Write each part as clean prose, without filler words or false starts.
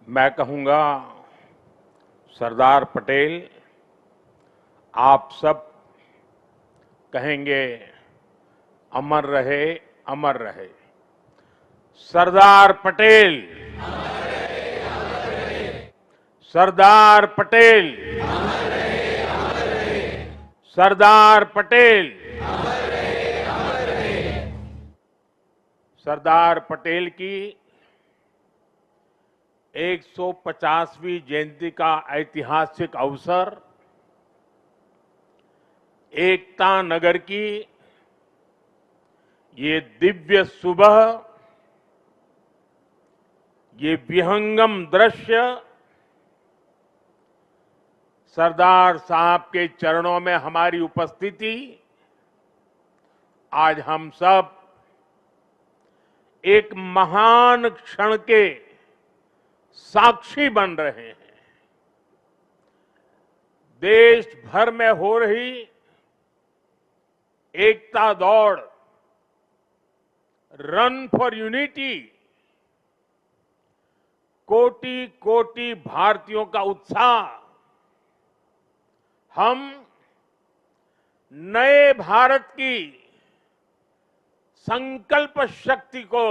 मैं कहूंगा सरदार पटेल आप सब कहेंगे अमर रहे, अमर रहे। सरदार पटेल, सरदार पटेल, सरदार पटेल। सरदार पटेल की 150वीं जयंती का ऐतिहासिक अवसर एकता नगर की ये दिव्य सुबह, ये विहंगम दृश्य सरदार साहब के चरणों में हमारी उपस्थिति आज हम सब एक महान क्षण के साक्षी बन रहे हैं। देश भर में हो रही एकता दौड़, रन फॉर यूनिटी, कोटि कोटि भारतीयों का उत्साह हम नए भारत की संकल्प शक्ति को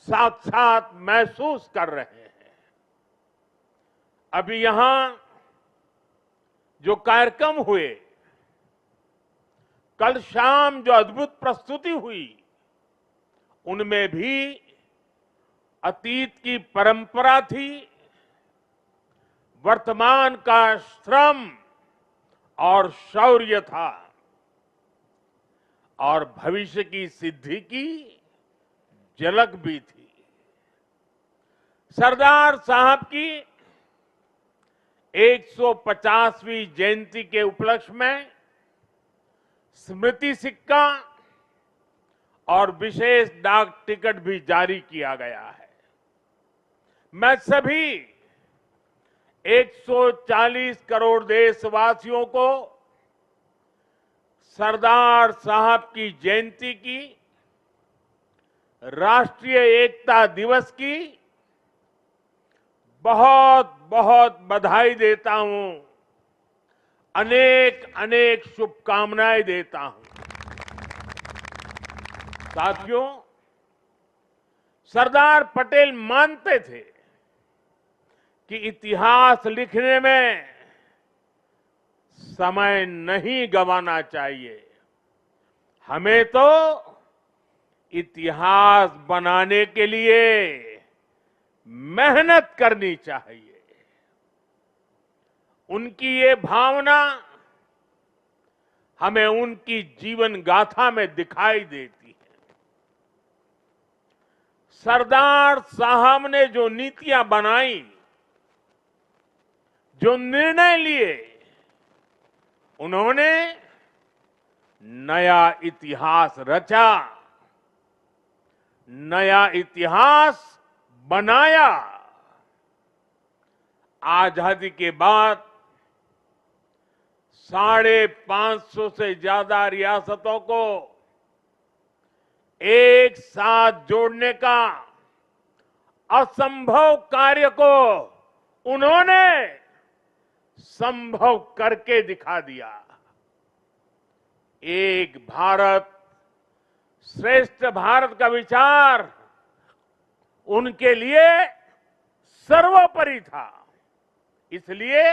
साक्षात महसूस कर रहे हैं। अभी यहां जो कार्यक्रम हुए, कल शाम जो अद्भुत प्रस्तुति हुई, उनमें भी अतीत की परंपरा थी, वर्तमान का श्रम और शौर्य था और भविष्य की सिद्धि की झलक भी थी। सरदार साहब की 150वीं जयंती के उपलक्ष्य में स्मृति सिक्का और विशेष डाक टिकट भी जारी किया गया है। मैं सभी 140 करोड़ देशवासियों को सरदार साहब की जयंती की, राष्ट्रीय एकता दिवस की बहुत बहुत बधाई देता हूं, अनेक अनेक शुभकामनाएं देता हूं। साथियों, सरदार पटेल मानते थे कि इतिहास लिखने में समय नहीं गंवाना चाहिए, हमें तो इतिहास बनाने के लिए मेहनत करनी चाहिए। उनकी ये भावना हमें उनकी जीवन गाथा में दिखाई देती है। सरदार साहब ने जो नीतियां बनाई, जो निर्णय लिए, उन्होंने नया इतिहास रचा, नया इतिहास बनाया। आजादी के बाद 550 से ज्यादा रियासतों को एक साथ जोड़ने का असंभव कार्य को उन्होंने संभव करके दिखा दिया। एक भारत श्रेष्ठ भारत का विचार उनके लिए सर्वोपरि था। इसलिए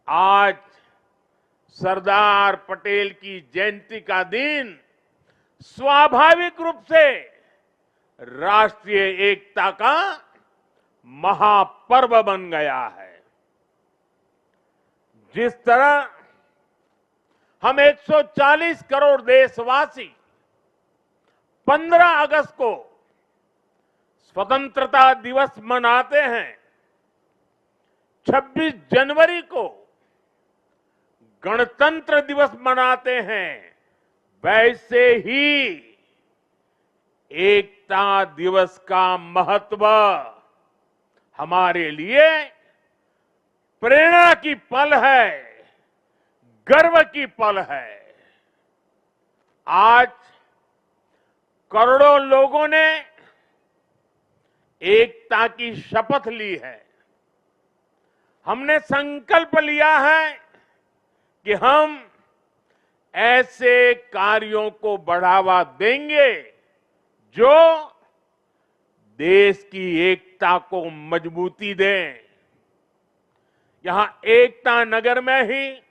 आज सरदार पटेल की जयंती का दिन स्वाभाविक रूप से राष्ट्रीय एकता का महापर्व बन गया है। जिस तरह हम 140 करोड़ देशवासी 15 अगस्त को स्वतंत्रता दिवस मनाते हैं, 26 जनवरी को गणतंत्र दिवस मनाते हैं, वैसे ही एकता दिवस का महत्व हमारे लिए प्रेरणा की पल है, गर्व की पल है। आज करोड़ों लोगों ने एकता की शपथ ली है। हमने संकल्प लिया है कि हम ऐसे कार्यों को बढ़ावा देंगे जो देश की एकता को मजबूती दें। यहां एकता नगर में ही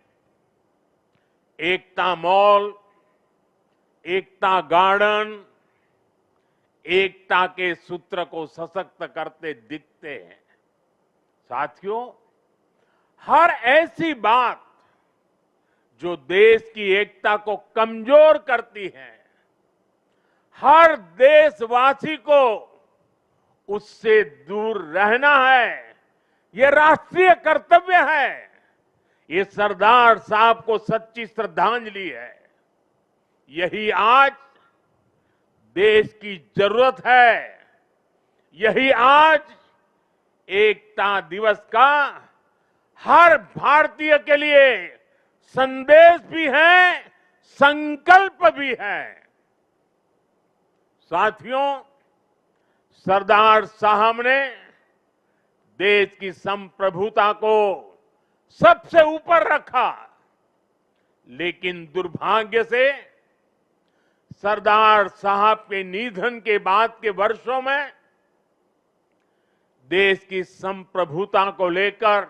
एकता मॉल, एकता गार्डन, एकता के सूत्र को सशक्त करते दिखते हैं। साथियों, हर ऐसी बात जो देश की एकता को कमजोर करती है, हर देशवासी को उससे दूर रहना है। ये राष्ट्रीय कर्तव्य है। ये सरदार साहब को सच्ची श्रद्धांजलि है। यही आज देश की जरूरत है। यही आज एकता दिवस का हर भारतीय के लिए संदेश भी है, संकल्प भी है। साथियों, सरदार साहब ने देश की संप्रभुता को सबसे ऊपर रखा, लेकिन दुर्भाग्य से सरदार साहब के निधन के बाद के वर्षों में देश की संप्रभुता को लेकर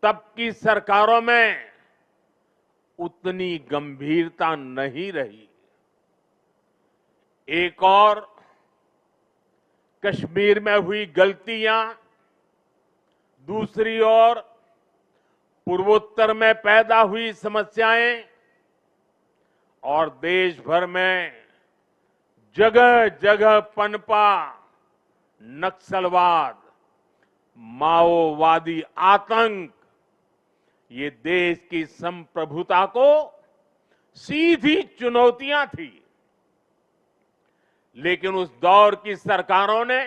तब की सरकारों में उतनी गंभीरता नहीं रही। एक और कश्मीर में हुई गलतियां, दूसरी ओर पूर्वोत्तर में पैदा हुई समस्याएं और देश भर में जगह जगह पनपा नक्सलवाद, माओवादी आतंक, ये देश की संप्रभुता को सीधी चुनौतियां थी। लेकिन उस दौर की सरकारों ने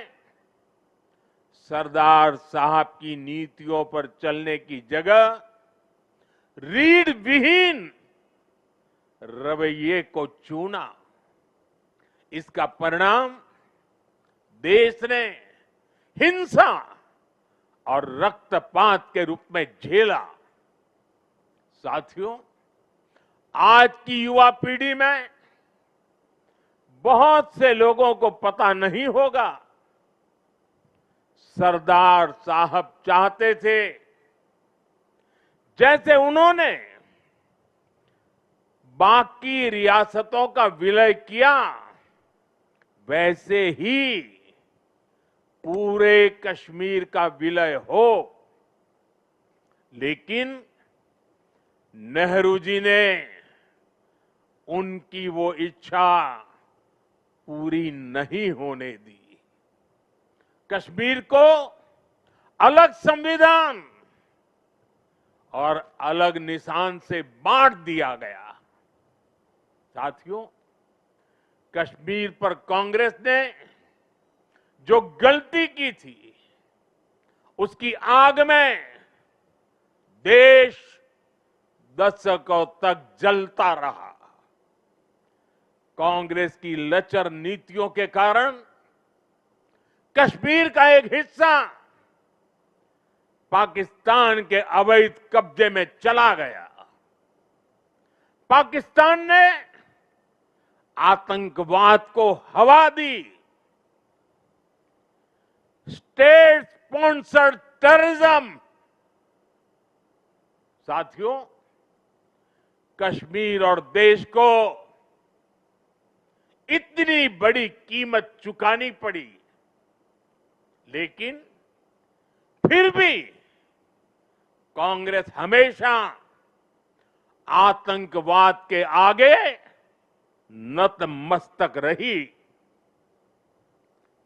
सरदार साहब की नीतियों पर चलने की जगह रीढ़ विहीन रवैये को चुना। इसका परिणाम देश ने हिंसा और रक्तपात के रूप में झेला। साथियों, आज की युवा पीढ़ी में बहुत से लोगों को पता नहीं होगा, सरदार साहब चाहते थे जैसे उन्होंने बाकी रियासतों का विलय किया, वैसे ही पूरे कश्मीर का विलय हो। लेकिन नेहरू जी ने उनकी वो इच्छा पूरी नहीं होने दी। कश्मीर को अलग संविधान और अलग निशान से बांट दिया गया। साथियों, कश्मीर पर कांग्रेस ने जो गलती की थी, उसकी आग में देश दशकों तक जलता रहा। कांग्रेस की लचर नीतियों के कारण कश्मीर का एक हिस्सा पाकिस्तान के अवैध कब्जे में चला गया। पाकिस्तान ने आतंकवाद को हवा दी। State sponsored terrorism. साथियों, कश्मीर और देश को इतनी बड़ी कीमत चुकानी पड़ी, लेकिन फिर भी कांग्रेस हमेशा आतंकवाद के आगे नतमस्तक रही।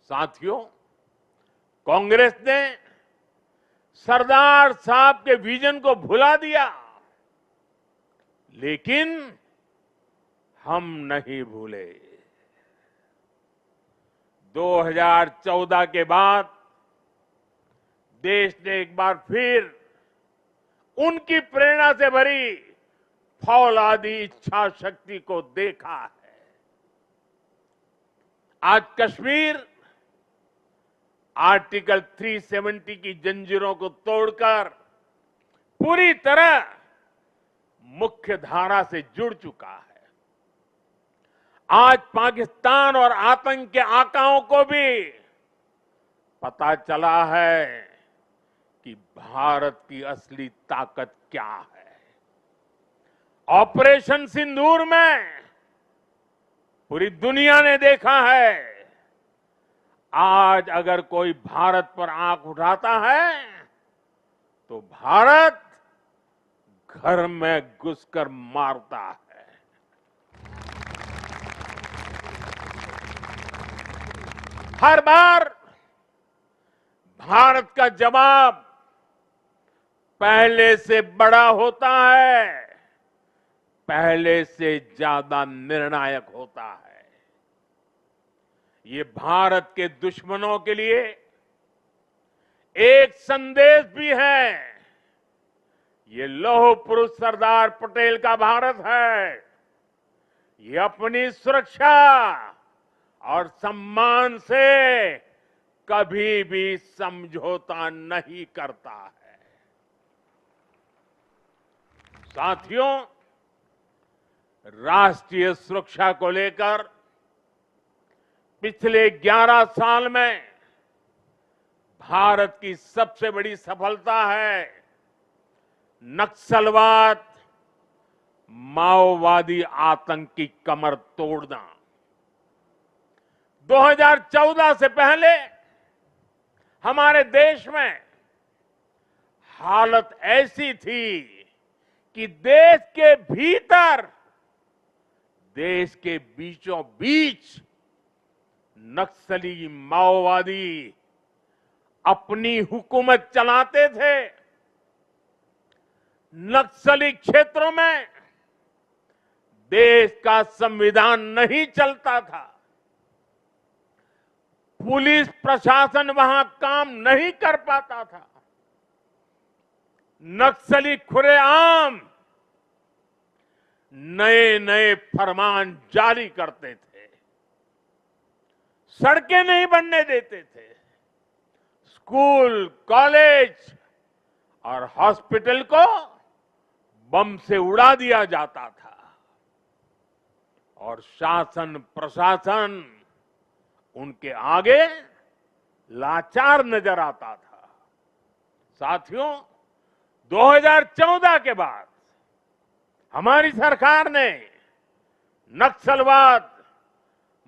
साथियों, कांग्रेस ने सरदार साहब के विजन को भुला दिया, लेकिन हम नहीं भूले। 2014 के बाद देश ने एक बार फिर उनकी प्रेरणा से भरी फौलादी इच्छा शक्ति को देखा है। आज कश्मीर आर्टिकल 370 की जंजीरों को तोड़कर पूरी तरह मुख्य धारा से जुड़ चुका है। आज पाकिस्तान और आतंक के आकाओं को भी पता चला है कि भारत की असली ताकत क्या है। ऑपरेशन सिंदूर में पूरी दुनिया ने देखा है, आज अगर कोई भारत पर आंख उठाता है तो भारत घर में घुसकर मारता है। हर बार भारत का जवाब पहले से बड़ा होता है, पहले से ज्यादा निर्णायक होता है। ये भारत के दुश्मनों के लिए एक संदेश भी है। ये लौह पुरुष सरदार पटेल का भारत है। ये अपनी सुरक्षा और सम्मान से कभी भी समझौता नहीं करता है। साथियों, राष्ट्रीय सुरक्षा को लेकर पिछले 11 साल में भारत की सबसे बड़ी सफलता है नक्सलवाद, माओवादी आतंक की कमर तोड़ना। 2014 से पहले हमारे देश में हालत ऐसी थी कि देश के भीतर, देश के बीचों बीच नक्सली माओवादी अपनी हुकूमत चलाते थे। नक्सली क्षेत्रों में देश का संविधान नहीं चलता था। पुलिस प्रशासन वहां काम नहीं कर पाता था। नक्सली खुलेआम नए नए फरमान जारी करते थे, सड़कें नहीं बनने देते थे, स्कूल, कॉलेज और हॉस्पिटल को बम से उड़ा दिया जाता था और शासन प्रशासन उनके आगे लाचार नजर आता था। साथियों, 2014 के बाद हमारी सरकार ने नक्सलवाद,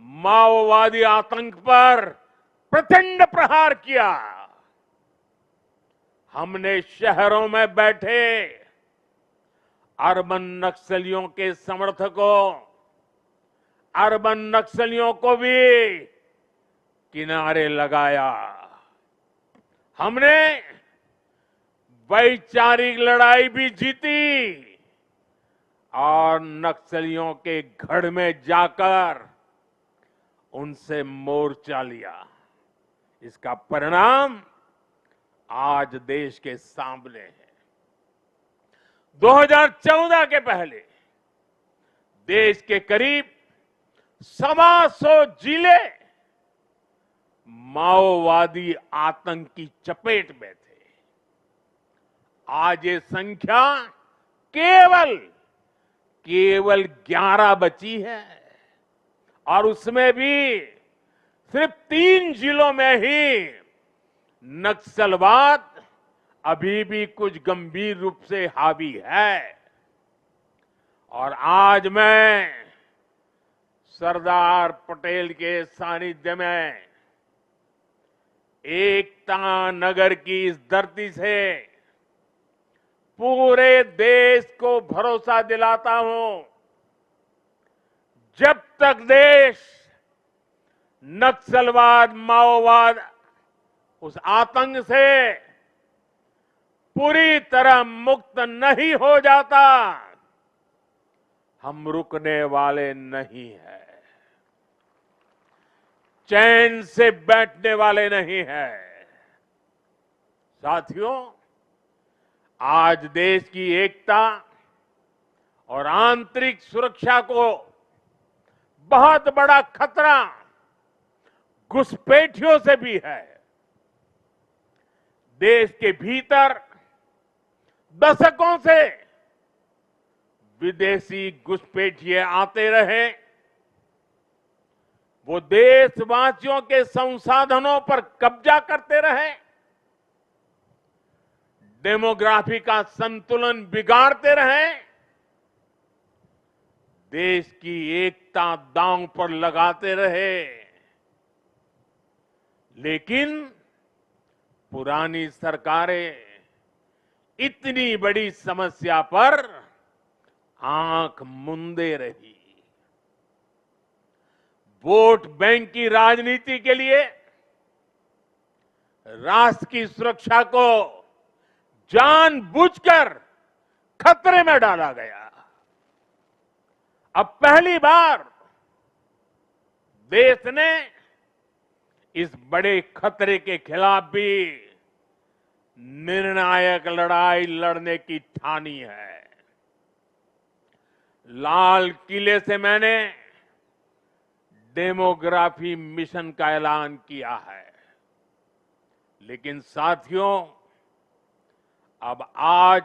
माओवादी आतंक पर प्रचंड प्रहार किया। हमने शहरों में बैठे अर्बन नक्सलियों के समर्थकों, अर्बन नक्सलियों को भी किनारे लगाया। हमने वैचारिक लड़ाई भी जीती और नक्सलियों के गढ़ में जाकर उनसे मोर्चा लिया। इसका परिणाम आज देश के सामने है। 2014 के पहले देश के करीब 125 जिले माओवादी आतंक की चपेट में थे। आज ये संख्या केवल 11 बची है और उसमें भी सिर्फ 3 जिलों में ही नक्सलवाद अभी भी कुछ गंभीर रूप से हावी है। और आज मैं सरदार पटेल के सानिध्य में एकता नगर की इस धरती से पूरे देश को भरोसा दिलाता हूं, जब तक देश नक्सलवाद, माओवाद, उस आतंक से पूरी तरह मुक्त नहीं हो जाता, हम रुकने वाले नहीं हैं, चैन से बैठने वाले नहीं हैं। साथियों, आज देश की एकता और आंतरिक सुरक्षा को बहुत बड़ा खतरा घुसपैठियों से भी है। देश के भीतर दशकों से विदेशी घुसपैठिए आते रहे, वो देशवासियों के संसाधनों पर कब्जा करते रहे, डेमोग्राफी का संतुलन बिगाड़ते रहे, देश की एकता दांव पर लगाते रहे। लेकिन पुरानी सरकारें इतनी बड़ी समस्या पर आंख मूंदे रही। वोट बैंक की राजनीति के लिए राष्ट्र की सुरक्षा को जानबूझकर खतरे में डाला गया। अब पहली बार देश ने इस बड़े खतरे के खिलाफ भी निर्णायक लड़ाई लड़ने की ठानी है। लाल किले से मैंने डेमोग्राफी मिशन का ऐलान किया है, लेकिन साथियों, अब आज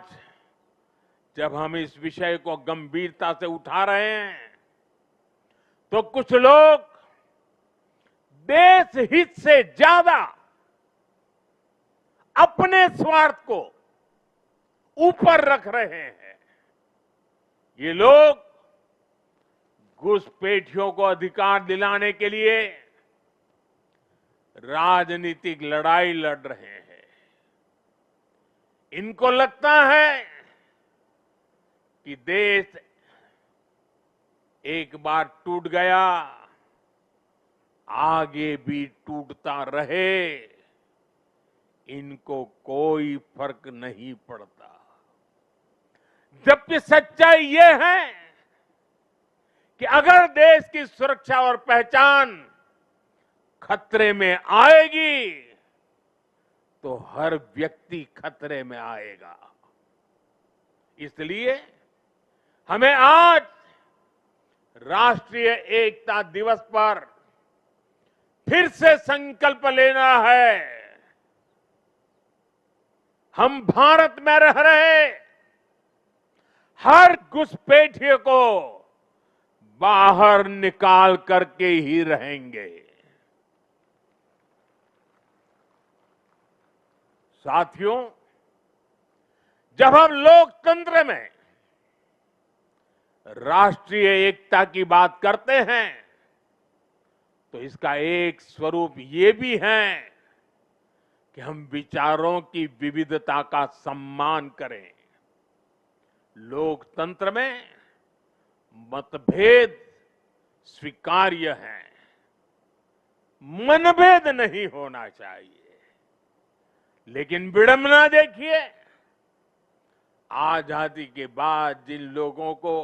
जब हम इस विषय को गंभीरता से उठा रहे हैं, तो कुछ लोग देश हित से ज्यादा अपने स्वार्थ को ऊपर रख रहे हैं। ये लोग घुसपैठियों को अधिकार दिलाने के लिए राजनीतिक लड़ाई लड़ रहे हैं। इनको लगता है कि देश एक बार टूट गया, आगे भी टूटता रहे, इनको कोई फर्क नहीं पड़ता। जबकि सच्चाई ये है कि अगर देश की सुरक्षा और पहचान खतरे में आएगी, तो हर व्यक्ति खतरे में आएगा। इसलिए हमें आज राष्ट्रीय एकता दिवस पर फिर से संकल्प लेना है। हम भारत में रह रहे हर घुसपैठिए को बाहर निकाल करके ही रहेंगे। साथियों, जब हम लोकतंत्र में राष्ट्रीय एकता की बात करते हैं, तो इसका एक स्वरूप ये भी है कि हम विचारों की विविधता का सम्मान करें। लोकतंत्र में मतभेद स्वीकार्य है, मनभेद नहीं होना चाहिए। लेकिन विडंबना देखिए, आजादी के बाद जिन लोगों को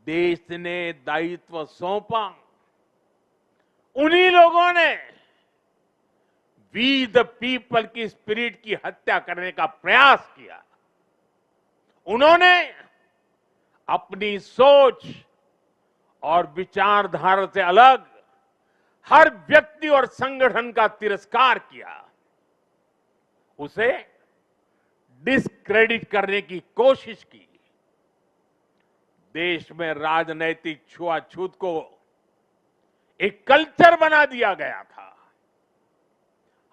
देश ने दायित्व सौंपा, उन्हीं लोगों ने वी द पीपल की स्पिरिट की हत्या करने का प्रयास किया। उन्होंने अपनी सोच और विचारधारा से अलग हर व्यक्ति और संगठन का तिरस्कार किया, उसे डिस्क्रेडिट करने की कोशिश की। देश में राजनैतिक छुआछूत को एक कल्चर बना दिया गया था।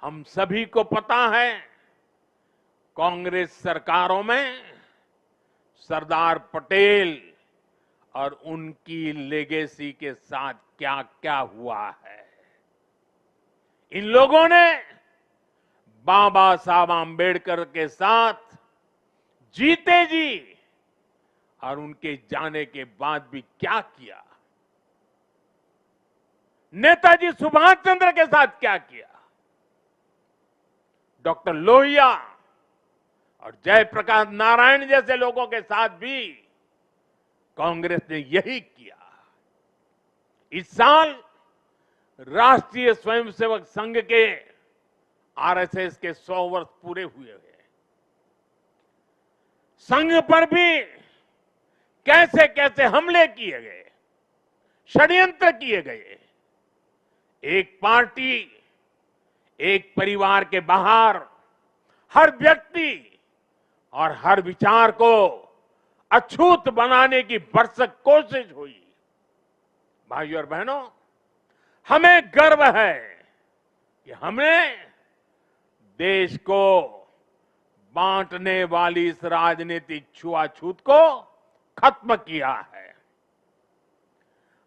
हम सभी को पता है, कांग्रेस सरकारों में सरदार पटेल और उनकी लेगेसी के साथ क्या क्या हुआ है। इन लोगों ने बाबा साहब आंबेडकर के साथ जीते जी और उनके जाने के बाद भी क्या किया, नेताजी सुभाष चंद्र के साथ क्या किया, डॉक्टर लोहिया और जयप्रकाश नारायण जैसे लोगों के साथ भी कांग्रेस ने यही किया। इस साल राष्ट्रीय स्वयंसेवक संघ के आरएसएस के 100 वर्ष पूरे हुए हैं। संघ पर भी कैसे कैसे हमले किए गए, षड्यंत्र किए गए। एक पार्टी एक परिवार के बाहर हर व्यक्ति और हर विचार को अछूत बनाने की भरसक कोशिश हुई। भाइयों और बहनों, हमें गर्व है कि हमने देश को बांटने वाली इस राजनीतिक छुआछूत को खत्म किया है।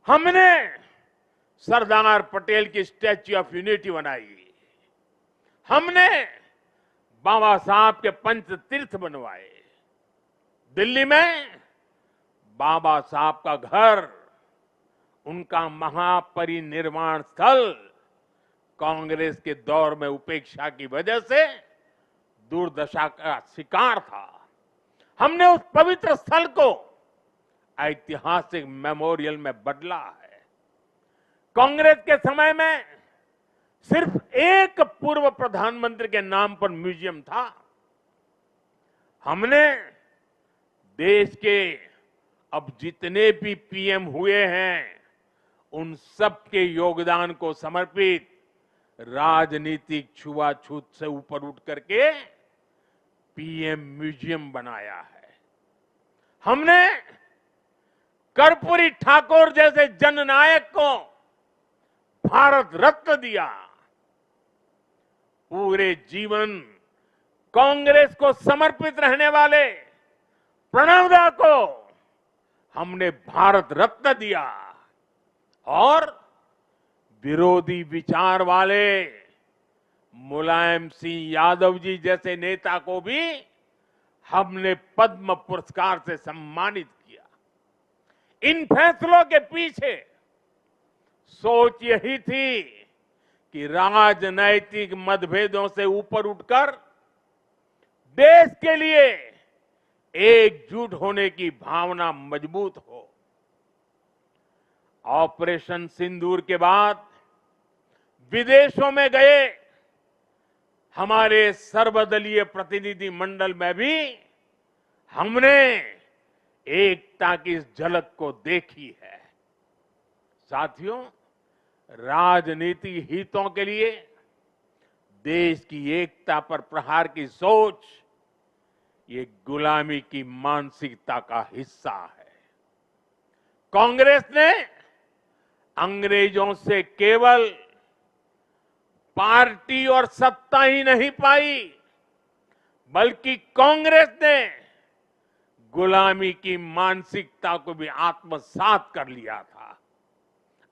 हमने सरदार पटेल की स्टैच्यू ऑफ यूनिटी बनाई। हमने बाबा साहब के पंच तीर्थ बनवाए। दिल्ली में बाबा साहब का घर, उनका महापरिनिर्वाण स्थल कांग्रेस के दौर में उपेक्षा की वजह से दुर्दशा का शिकार था। हमने उस पवित्र स्थल को ऐतिहासिक मेमोरियल में बदला है। कांग्रेस के समय में सिर्फ एक पूर्व प्रधानमंत्री के नाम पर म्यूजियम था। हमने देश के अब जितने भी पीएम हुए हैं, उन सब के योगदान को समर्पित राजनीतिक छुआछूत से ऊपर उठ करके पीएम म्यूजियम बनाया है। हमने कर्पूरी ठाकुर जैसे जननायक को भारत रत्न दिया। पूरे जीवन कांग्रेस को समर्पित रहने वाले प्रणब दा को हमने भारत रत्न दिया और विरोधी विचार वाले मुलायम सिंह यादव जी जैसे नेता को भी हमने पद्म पुरस्कार से सम्मानित किया। इन फैसलों के पीछे सोच यही थी कि राजनैतिक मतभेदों से ऊपर उठकर देश के लिए एकजुट होने की भावना मजबूत हो। ऑपरेशन सिंदूर के बाद विदेशों में गए हमारे सर्वदलीय प्रतिनिधि मंडल में भी हमने एकता की इस झलक को देखी है। साथियों, राजनीतिक हितों के लिए देश की एकता पर प्रहार की सोच ये गुलामी की मानसिकता का हिस्सा है। कांग्रेस ने अंग्रेजों से केवल पार्टी और सत्ता ही नहीं पाई, बल्कि कांग्रेस ने गुलामी की मानसिकता को भी आत्मसात कर लिया था।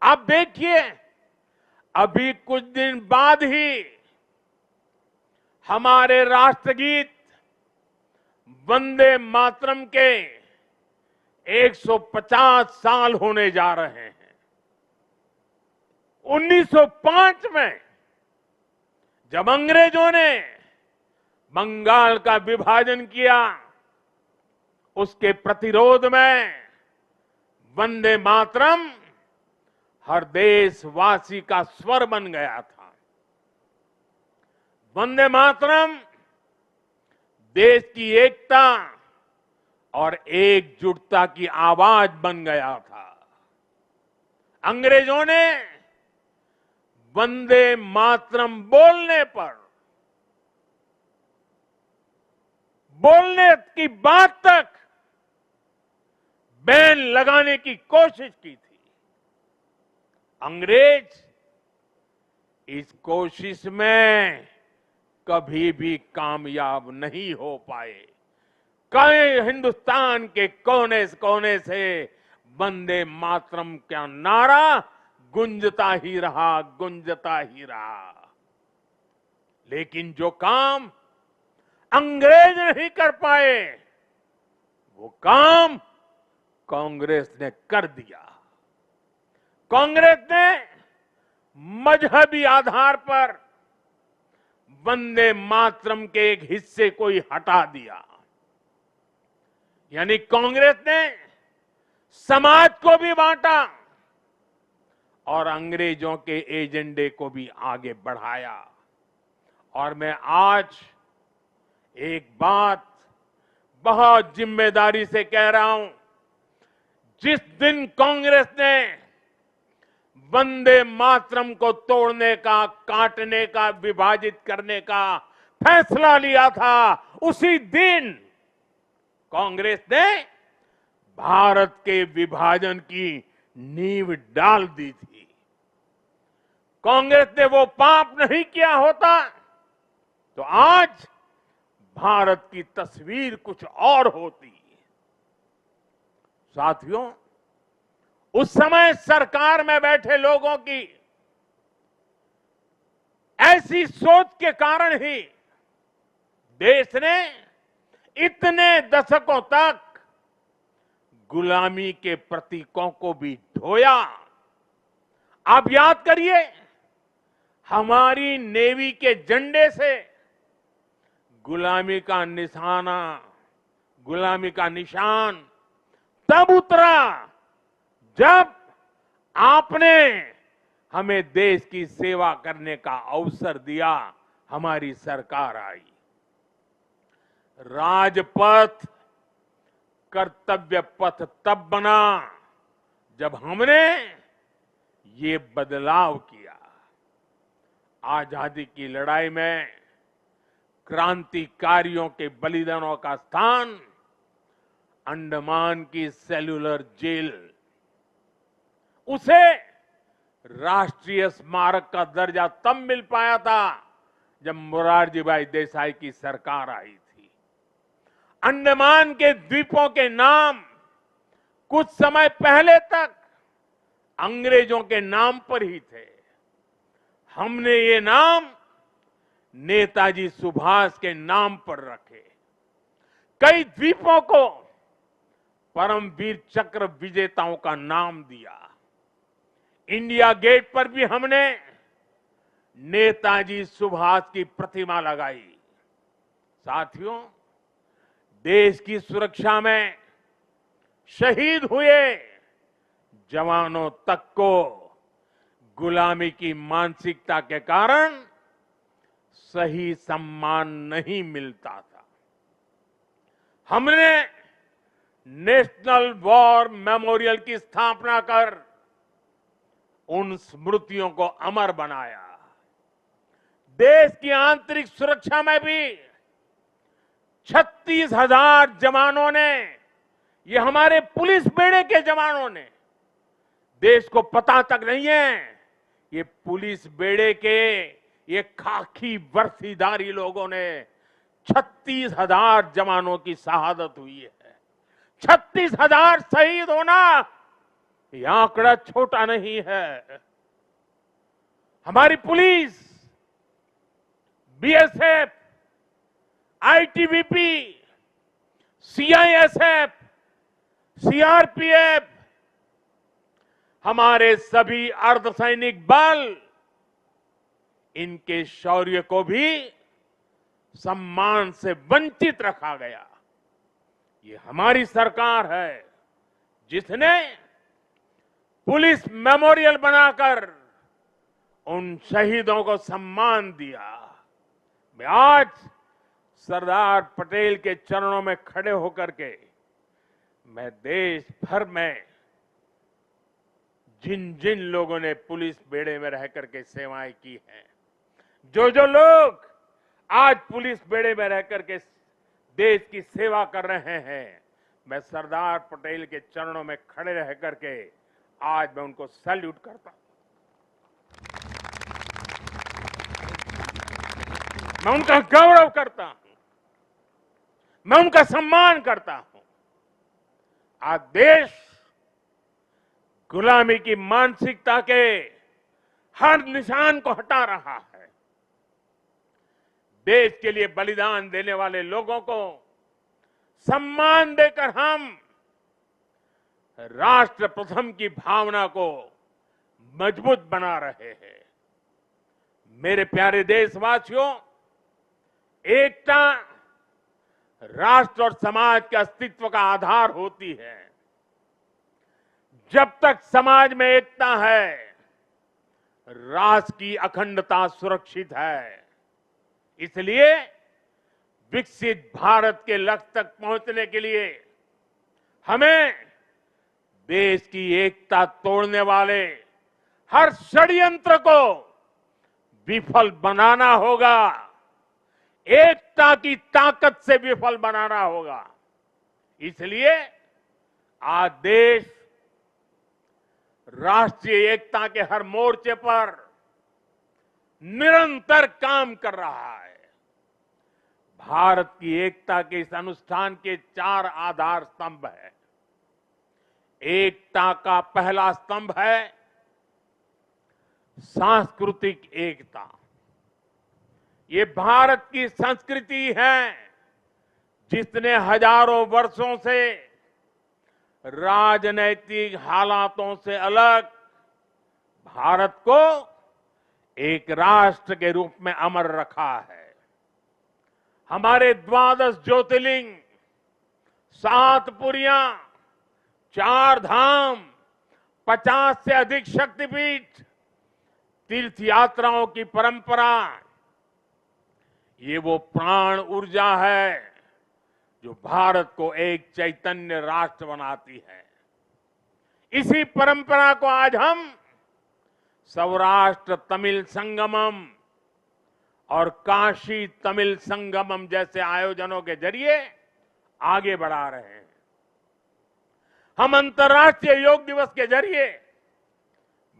आप देखिए, अभी कुछ दिन बाद ही हमारे राष्ट्रगीत वंदे मातरम के 150 साल होने जा रहे हैं। 1905 में जब अंग्रेजों ने बंगाल का विभाजन किया, उसके प्रतिरोध में वंदे मातरम हर देशवासी का स्वर बन गया था। वंदे मातरम देश की एकता और एकजुटता की आवाज बन गया था। अंग्रेजों ने वंदे मातरम बोलने की बात तक बैन लगाने की कोशिश की थी। अंग्रेज इस कोशिश में कभी भी कामयाब नहीं हो पाए। कई हिंदुस्तान के कोने से वंदे मातरम का नारा गुंजता ही रहा। लेकिन जो काम अंग्रेज नहीं कर पाए, वो काम कांग्रेस ने कर दिया। कांग्रेस ने मजहबी आधार पर वंदे मातरम के एक हिस्से को ही हटा दिया। यानी कांग्रेस ने समाज को भी बांटा और अंग्रेजों के एजेंडे को भी आगे बढ़ाया। और मैं आज एक बात बहुत जिम्मेदारी से कह रहा हूं, जिस दिन कांग्रेस ने वंदे मातरम को तोड़ने का, काटने का, विभाजित करने का फैसला लिया था, उसी दिन कांग्रेस ने भारत के विभाजन की नींव डाल दी थी। कांग्रेस ने वो पाप नहीं किया होता तो आज भारत की तस्वीर कुछ और होती। साथियों, उस समय सरकार में बैठे लोगों की ऐसी सोच के कारण ही देश ने इतने दशकों तक गुलामी के प्रतीकों को भी ढोया। आप याद करिए, हमारी नेवी के झंडे से गुलामी का निशाना, गुलामी का निशान तब उतरा जब आपने हमें देश की सेवा करने का अवसर दिया, हमारी सरकार आई। राजपथ कर्तव्य पथ तब बना जब हमने ये बदलाव किया। आजादी की लड़ाई में क्रांतिकारियों के बलिदानों का स्थान अंडमान की सेल्यूलर जेल, उसे राष्ट्रीय स्मारक का दर्जा तब मिल पाया था जब मोरारजी भाई देसाई की सरकार आई थी। अंडमान के द्वीपों के नाम कुछ समय पहले तक अंग्रेजों के नाम पर ही थे। हमने ये नाम नेताजी सुभाष के नाम पर रखे। कई द्वीपों को परमवीर चक्र विजेताओं का नाम दिया। इंडिया गेट पर भी हमने नेताजी सुभाष की प्रतिमा लगाई। साथियों, देश की सुरक्षा में शहीद हुए जवानों तक को गुलामी की मानसिकता के कारण सही सम्मान नहीं मिलता था। हमने नेशनल वॉर मेमोरियल की स्थापना कर उन स्मृतियों को अमर बनाया। देश की आंतरिक सुरक्षा में भी 36,000 जवानों ने, ये हमारे पुलिस बेड़े के जवानों ने, देश को पता तक नहीं है, ये पुलिस बेड़े के ये खाकी वर्दीधारी लोगों ने 36,000 जवानों की शहादत हुई है। 36,000 शहीद होना यह आंकड़ा छोटा नहीं है। हमारी police, BSF, ITBP, CISF, CRPF, हमारे सभी अर्धसैनिक बल, इनके शौर्य को भी सम्मान से वंचित रखा गया। ये हमारी सरकार है जिसने पुलिस मेमोरियल बनाकर उन शहीदों को सम्मान दिया। मैं आज सरदार पटेल के चरणों में खड़े होकर के मैं देश भर में जिन जिन लोगों ने पुलिस बेड़े में रह करके सेवाएं की हैं, जो लोग आज पुलिस बेड़े में रह करके देश की सेवा कर रहे हैं, मैं सरदार पटेल के चरणों में खड़े रह करके आज मैं उनको सैल्यूट करता हूं। मैं उनका गौरव करता हूं, मैं उनका सम्मान करता हूं। आज देश गुलामी की मानसिकता के हर निशान को हटा रहा है। देश के लिए बलिदान देने वाले लोगों को सम्मान देकर हम राष्ट्र प्रथम की भावना को मजबूत बना रहे हैं। मेरे प्यारे देशवासियों, एकता राष्ट्र और समाज के अस्तित्व का आधार होती है। जब तक समाज में एकता है, राष्ट्र की अखंडता सुरक्षित है। इसलिए विकसित भारत के लक्ष्य तक पहुंचने के लिए हमें देश की एकता तोड़ने वाले हर षड्यंत्र को विफल बनाना होगा, एकता की ताकत से विफल बनाना होगा। इसलिए आज देश राष्ट्रीय एकता के हर मोर्चे पर निरंतर काम कर रहा है। भारत की एकता के इस अनुष्ठान के 4 आधार स्तंभ हैं। एकता का पहला स्तंभ है सांस्कृतिक एकता। ये भारत की संस्कृति है जिसने हजारों वर्षों से राजनैतिक हालातों से अलग भारत को एक राष्ट्र के रूप में अमर रखा है। हमारे 12 ज्योतिर्लिंग, 7 पुरियां, 4 धाम, 50 से अधिक शक्तिपीठ, तीर्थ यात्राओं की परंपरा, ये वो प्राण ऊर्जा है जो भारत को एक चैतन्य राष्ट्र बनाती है। इसी परंपरा को आज हम सौराष्ट्र तमिल संगमम और काशी तमिल संगमम जैसे आयोजनों के जरिए आगे बढ़ा रहे हैं। हम अंतर्राष्ट्रीय योग दिवस के जरिए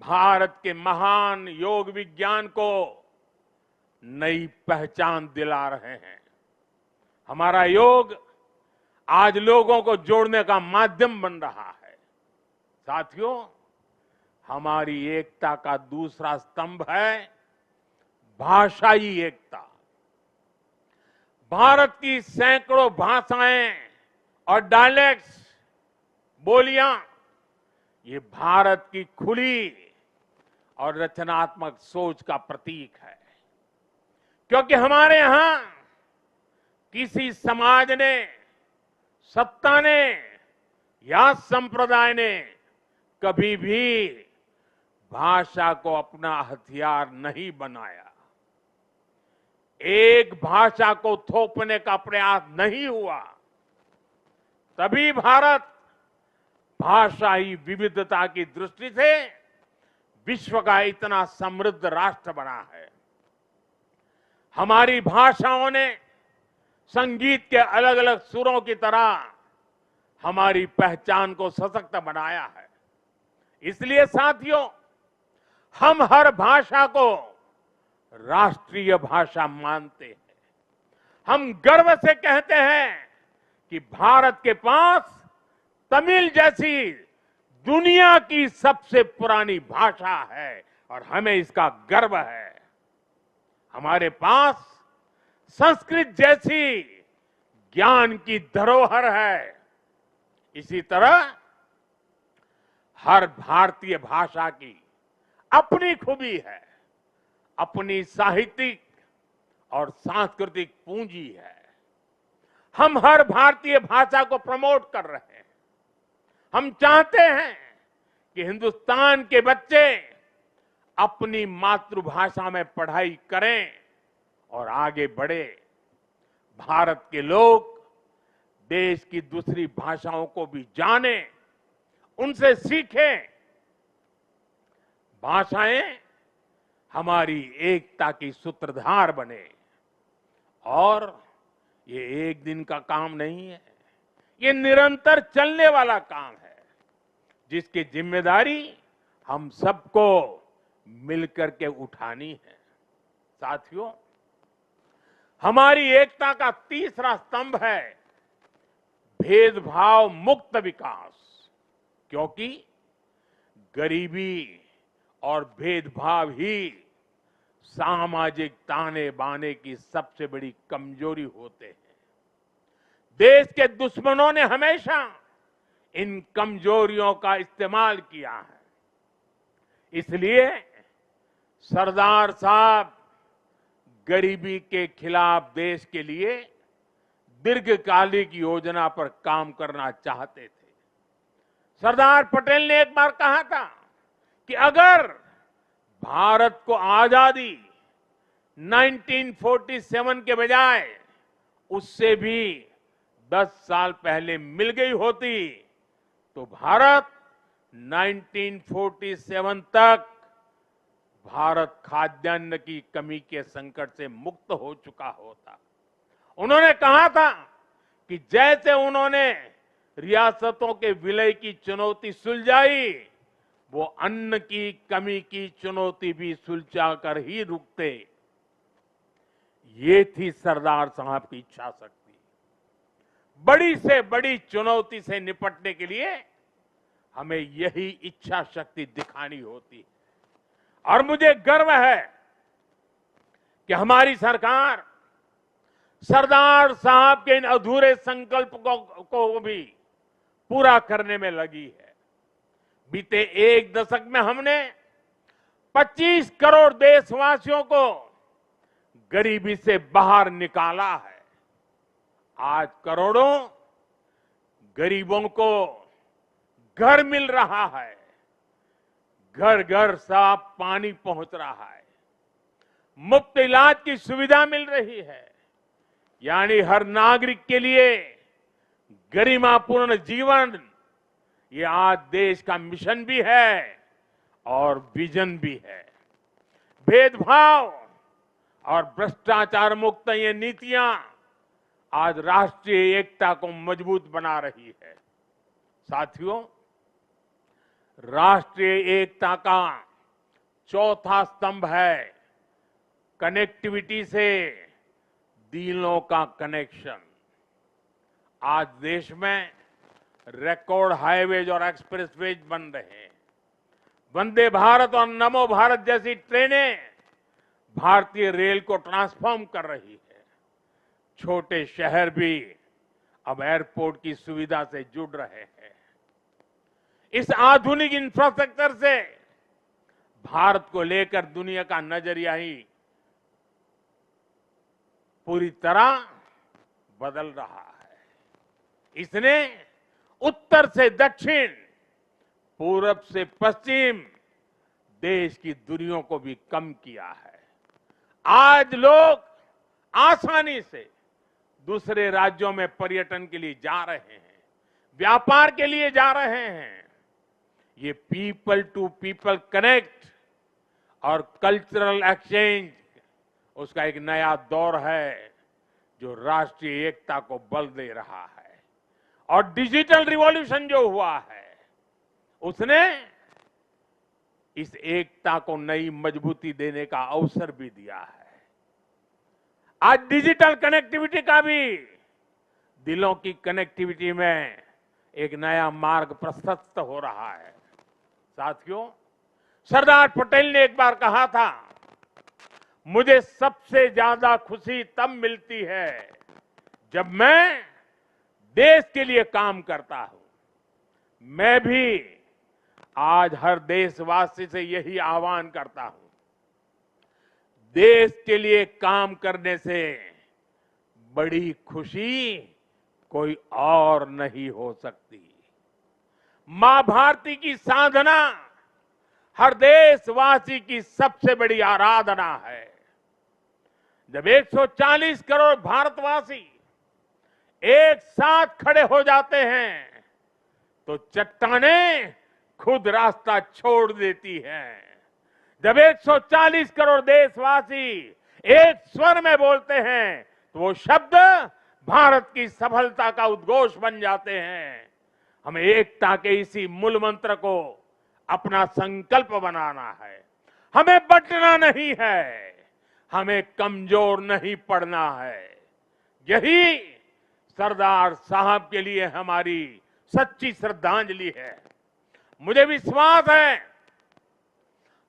भारत के महान योग विज्ञान को नई पहचान दिला रहे हैं। हमारा योग आज लोगों को जोड़ने का माध्यम बन रहा है। साथियों, हमारी एकता का दूसरा स्तंभ है भाषाई एकता। भारत की सैकड़ों भाषाएं और डायलेक्ट्स, बोलियां, ये भारत की खुली और रचनात्मक सोच का प्रतीक है। क्योंकि हमारे यहां किसी समाज ने, सत्ता ने या संप्रदाय ने कभी भी भाषा को अपना हथियार नहीं बनाया। एक भाषा को थोपने का प्रयास नहीं हुआ। तभी भारत भाषाई विविधता की दृष्टि से विश्व का इतना समृद्ध राष्ट्र बना है। हमारी भाषाओं ने संगीत के अलग अलग सुरों की तरह हमारी पहचान को सशक्त बनाया है। इसलिए साथियों, हम हर भाषा को राष्ट्रीय भाषा मानते हैं। हम गर्व से कहते हैं कि भारत के पास तमिल जैसी दुनिया की सबसे पुरानी भाषा है और हमें इसका गर्व है। हमारे पास संस्कृत जैसी ज्ञान की धरोहर है। इसी तरह हर भारतीय भाषा की अपनी खूबी है, अपनी साहित्यिक और सांस्कृतिक पूंजी है। हम हर भारतीय भाषा को प्रमोट कर रहे हैं। हम चाहते हैं कि हिंदुस्तान के बच्चे अपनी मातृभाषा में पढ़ाई करें और आगे बढ़े। भारत के लोग देश की दूसरी भाषाओं को भी जानें, उनसे सीखें। भाषाएं हमारी एकता की सूत्रधार बने। और ये एक दिन का काम नहीं है, ये निरंतर चलने वाला काम है जिसकी जिम्मेदारी हम सबको मिलकर के उठानी है। साथियों, हमारी एकता का तीसरा स्तंभ है भेदभाव मुक्त विकास। क्योंकि गरीबी और भेदभाव ही सामाजिक ताने बाने की सबसे बड़ी कमजोरी होते हैं। देश के दुश्मनों ने हमेशा इन कमजोरियों का इस्तेमाल किया है। इसलिए सरदार साहब गरीबी के खिलाफ देश के लिए दीर्घकालिक योजना पर काम करना चाहते थे। सरदार पटेल ने एक बार कहा था कि अगर भारत को आजादी 1947 के बजाय उससे भी 10 साल पहले मिल गई होती तो भारत 1947 तक भारत खाद्यान्न की कमी के संकट से मुक्त हो चुका होता। उन्होंने कहा था कि जैसे उन्होंने रियासतों के विलय की चुनौती सुलझाई, वो अन्न की कमी की चुनौती भी सुलझा कर ही रुकते। ये थी सरदार साहब की इच्छा शक्ति। बड़ी से बड़ी चुनौती से निपटने के लिए हमें यही इच्छा शक्ति दिखानी होती है। और मुझे गर्व है कि हमारी सरकार सरदार साहब के इन अधूरे संकल्प को भी पूरा करने में लगी है। बीते एक दशक में हमने 25 करोड़ देशवासियों को गरीबी से बाहर निकाला है। आज करोड़ों गरीबों को घर मिल रहा है, घर घर साफ पानी पहुंच रहा है, मुफ्त इलाज की सुविधा मिल रही है। यानी हर नागरिक के लिए गरिमापूर्ण जीवन, ये आज देश का मिशन भी है और विजन भी है। भेदभाव और भ्रष्टाचार मुक्त ये नीतियां आज राष्ट्रीय एकता को मजबूत बना रही है। साथियों, राष्ट्रीय एकता का चौथा स्तंभ है कनेक्टिविटी से दिलों का कनेक्शन। आज देश में रिकॉर्ड हाईवेज और एक्सप्रेसवेज बन रहे हैं। वंदे भारत और नमो भारत जैसी ट्रेनें भारतीय रेल को ट्रांसफॉर्म कर रही है। छोटे शहर भी अब एयरपोर्ट की सुविधा से जुड़ रहे हैं। इस आधुनिक इंफ्रास्ट्रक्चर से भारत को लेकर दुनिया का नजरिया ही पूरी तरह बदल रहा है। इसने उत्तर से दक्षिण, पूरब से पश्चिम देश की दूरियों को भी कम किया है। आज लोग आसानी से दूसरे राज्यों में पर्यटन के लिए जा रहे हैं, व्यापार के लिए जा रहे हैं। ये पीपल टू पीपल कनेक्ट और कल्चरल एक्सचेंज, उसका एक नया दौर है जो राष्ट्रीय एकता को बल दे रहा है। और डिजिटल रिवॉल्यूशन जो हुआ है, उसने इस एकता को नई मजबूती देने का अवसर भी दिया है। आज डिजिटल कनेक्टिविटी का भी दिलों की कनेक्टिविटी में एक नया मार्ग प्रशस्त हो रहा है। साथियों, सरदार पटेल ने एक बार कहा था, मुझे सबसे ज्यादा खुशी तब मिलती है जब मैं देश के लिए काम करता हूं। मैं भी आज हर देशवासी से यही आह्वान करता हूं, देश के लिए काम करने से बड़ी खुशी कोई और नहीं हो सकती। मां भारती की साधना हर देशवासी की सबसे बड़ी आराधना है। जब 140 करोड़ भारतवासी एक साथ खड़े हो जाते हैं तो चट्टानें खुद रास्ता छोड़ देती हैं। जब 140 करोड़ देशवासी एक स्वर में बोलते हैं तो वो शब्द भारत की सफलता का उद्घोष बन जाते हैं। हमें एकता के इसी मूल मंत्र को अपना संकल्प बनाना है। हमें बंटना नहीं है, हमें कमजोर नहीं पड़ना है। यही सरदार साहब के लिए हमारी सच्ची श्रद्धांजलि है। मुझे विश्वास है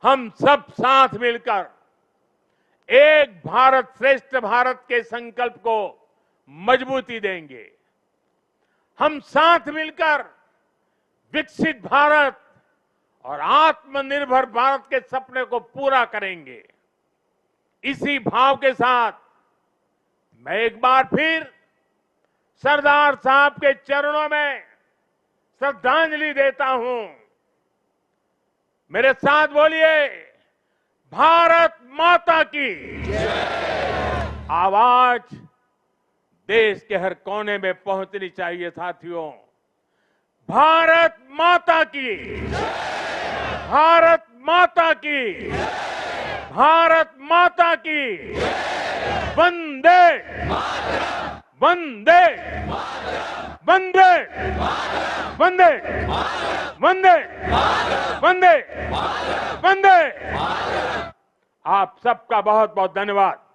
हम सब साथ मिलकर एक भारत श्रेष्ठ भारत के संकल्प को मजबूती देंगे। हम साथ मिलकर विकसित भारत और आत्मनिर्भर भारत के सपने को पूरा करेंगे। इसी भाव के साथ मैं एक बार फिर सरदार साहब के चरणों में श्रद्धांजलि देता हूं। मेरे साथ बोलिए, भारत माता की आवाज देश के हर कोने में पहुंचनी चाहिए। साथियों, भारत माता की, भारत माता की। भारत माता की वंदे वंदे वंदे वंदे वंदे वंदे वंदे। आप सबका बहुत बहुत धन्यवाद।